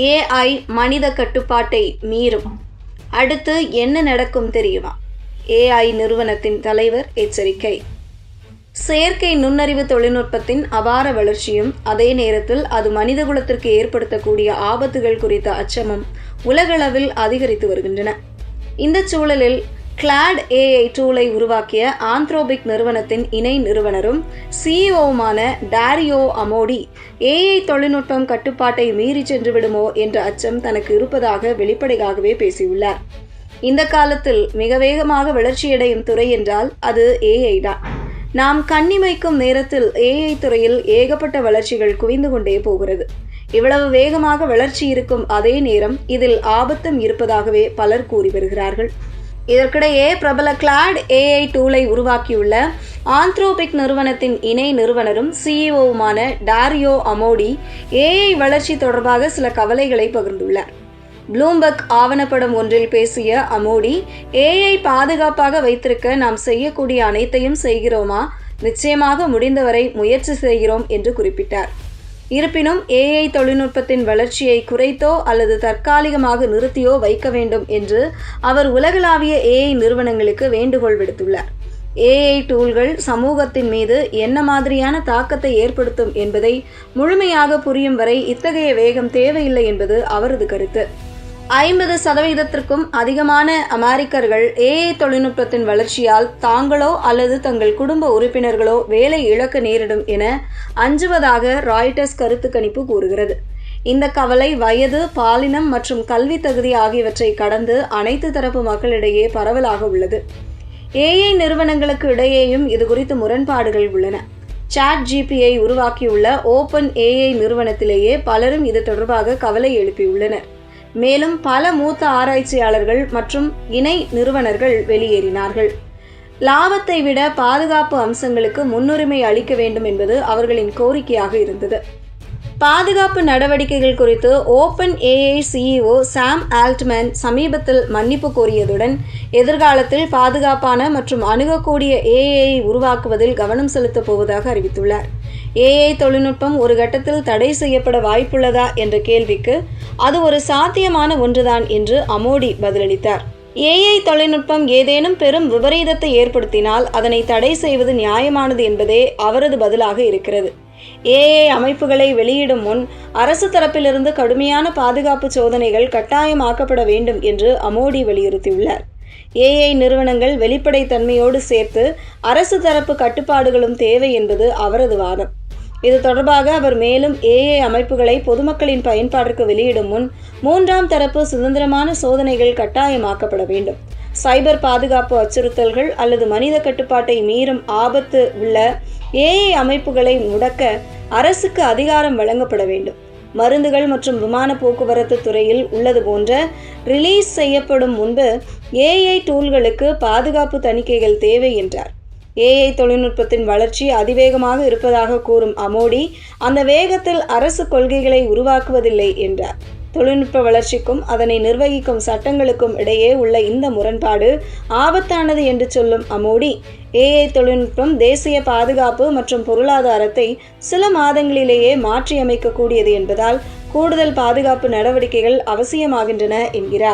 AI மனித கட்டுப்பாட்டை மீறும். அடுத்து என்ன நடக்கும் தெரியுமா? ஏஐ நிறுவனத்தின் தலைவர் எச்சரிக்கை. செயற்கை நுண்ணறிவு தொழில்நுட்பத்தின் அபார வளர்ச்சியும் அதே நேரத்தில் அது மனிதகுலத்திற்கு ஏற்படுத்தக்கூடிய ஆபத்துகள் குறித்த அச்சமும் உலகளவில் அதிகரித்து வருகின்றன. இந்த சூழலில் கிளாட் ஏஐ டூலை உருவாக்கிய ஆந்த்ரோபிக் நிறுவனத்தின் இணை நிறுவனரும் சிஇஓவுமான டாரியோ அமோடி ஏஐ தொழில்நுட்பம் கட்டுப்பாட்டை மீறி சென்று விடுமோ என்ற அச்சம் தனக்கு இருப்பதாக வெளிப்படையாகவே பேசியுள்ளார். இந்த காலத்தில் மிக வேகமாக வளர்ச்சியடையும் துறை என்றால் அது ஏஐ தான். நாம் கண்ணிமைக்கும் நேரத்தில் ஏஐ துறையில் ஏகப்பட்ட வளர்ச்சிகள் குவிந்து கொண்டே போகிறது. இவ்வளவு வேகமாக வளர்ச்சி இருக்கும் அதே நேரம் இதில் ஆபத்தும் இருப்பதாகவே பலர் கூறி வருகிறார்கள். இதற்கிடையே பிரபல கிளாட் ஏஐ டூலை உருவாக்கியுள்ள ஆந்த்ரோபிக் நிறுவனத்தின் இணை நிறுவனரும் சிஇஓவுமான டாரியோ அமோடி ஏஐ வளர்ச்சி தொடர்பாக சில கவலைகளை பகிர்ந்துள்ளார். ப்ளூம்பர்க் ஆவணப்படம் ஒன்றில் பேசிய அமோடி, ஏஐ பாதுகாப்பாக வைத்திருக்க நாம் செய்யக்கூடிய அனைத்தையும் செய்கிறோமா? நிச்சயமாக முடிந்தவரை முயற்சி செய்கிறோம் என்று குறிப்பிட்டார். இருப்பினும் ஏஐ தொழில்நுட்பத்தின் வளர்ச்சியை குறைத்தோ அல்லது தற்காலிகமாக நிறுத்தியோ வைக்க வேண்டும் என்று அவர் உலகளாவிய ஏஐ நிறுவனங்களுக்கு வேண்டுகோள் விடுத்துள்ளார். ஏஐ டூல்கள் சமூகத்தின் மீது என்ன மாதிரியான தாக்கத்தை ஏற்படுத்தும் என்பதை முழுமையாக புரியும் வரை இத்தகைய வேகம் தேவையில்லை என்பது அவரது கருத்து. 50% அதிகமான அமெரிக்கர்கள் ஏஐ தொழில்நுட்பத்தின் வளர்ச்சியால் தாங்களோ அல்லது தங்கள் குடும்ப உறுப்பினர்களோ வேலை இழக்க நேரிடும் என அஞ்சுவதாக ராய்ட்டர்ஸ் கருத்து கணிப்பு கூறுகிறது. இந்த கவலை வயது, பாலினம் மற்றும் கல்வி தகுதி ஆகியவற்றை கடந்து அனைத்து தரப்பு மக்களிடையே பரவலாக உள்ளது. ஏஐ நிறுவனங்களுக்கு இடையேயும் இது குறித்து முரண்பாடுகள் உள்ளன. சாட் ஜிபியை உருவாக்கியுள்ள ஓப்பன் ஏஐ நிறுவனத்திலேயே பலரும் இது தொடர்பாக கவலை எழுப்பியுள்ளனர். மேலும் பல மூத்த ஆராய்ச்சியாளர்கள் மற்றும் இணை நிறுவனர்கள் வெளியேறினார்கள். லாபத்தை விட பாதுகாப்பு அம்சங்களுக்கு முன்னுரிமை அளிக்க வேண்டும் என்பது அவர்களின் கோரிக்கையாக இருந்தது. பாதுகாப்பு நடவடிக்கைகள் குறித்து ஓப்பன் ஏஐ சிஇஓ சாம் ஆல்ட்மேன் சமீபத்தில் மன்னிப்பு கோரியதுடன் எதிர்காலத்தில் பாதுகாப்பான மற்றும் அணுகக்கூடிய ஏஐயை உருவாக்குவதில் கவனம் செலுத்தப் போவதாக அறிவித்துள்ளார். ஏஐ தொழில்நுட்பம் ஒரு கட்டத்தில் தடை செய்யப்பட வாய்ப்புள்ளதா என்ற கேள்விக்கு அது ஒரு சாத்தியமான ஒன்றுதான் என்று அமோடி பதிலளித்தார். ஏஐ தொழில்நுட்பம் ஏதேனும் பெரும் விபரீதத்தை ஏற்படுத்தினால் அதனை தடை செய்வது நியாயமானது என்பதே அவரது பதிலாக இருக்கிறது. ஏஐ அமைப்புகளை வெளியிடும் முன் அரசு தரப்பிலிருந்து கடுமையான பாதுகாப்பு சோதனைகள் கட்டாயமாக்கப்பட வேண்டும் என்று அமோடி வலியுறுத்தியுள்ளார். ஏஐ நிறுவனங்கள் வெளிப்படைத்தன்மையோடு சேர்த்து அரசு தரப்பு கட்டுப்பாடுகளும் தேவை என்பது அவரது வாதம். இது தொடர்பாக அவர் மேலும் ஏஐ அமைப்புகளை பொதுமக்களின் பயன்பாட்டிற்கு வெளியிடும் முன் 3ஆம் தரப்பு சுதந்திரமான சோதனைகள் கட்டாயமாக்கப்பட வேண்டும். சைபர் பாதுகாப்பு அச்சுறுத்தல்கள் அல்லது மனித கட்டுப்பாட்டை மீறும் ஆபத்து உள்ள ஏஐ அமைப்புகளை முடக்க அரசுக்கு அதிகாரம் வழங்கப்பட வேண்டும். மருந்துகள் மற்றும் விமான போக்குவரத்து துறையில் உள்ளது போன்ற ரிலீஸ் செய்யப்படும் முன்பு ஏஐ டூல்களுக்கு பாதுகாப்பு தணிக்கைகள் தேவை என்றார். ஏஐ தொழில்நுட்பத்தின் வளர்ச்சி அதிவேகமாக இருப்பதாக கூறும் அமோடி, அந்த வேகத்தில் அரசு கொள்கைகளை உருவாக்குவதில்லை என்றார். தொழில்நுட்ப வளர்ச்சிக்கும் அதனை நிர்வகிக்கும் சட்டங்களுக்கும் இடையே உள்ள இந்த முரண்பாடு ஆபத்தானது என்று சொல்லும் அமோடி, ஏஐ தொழில்நுட்பம் தேசிய பாதுகாப்பு மற்றும் பொருளாதாரத்தை சில மாதங்களிலேயே மாற்றியமைக்கக்கூடியது என்பதால் கூடுதல் பாதுகாப்பு நடவடிக்கைகள் அவசியமாகின்றன என்கிறார்.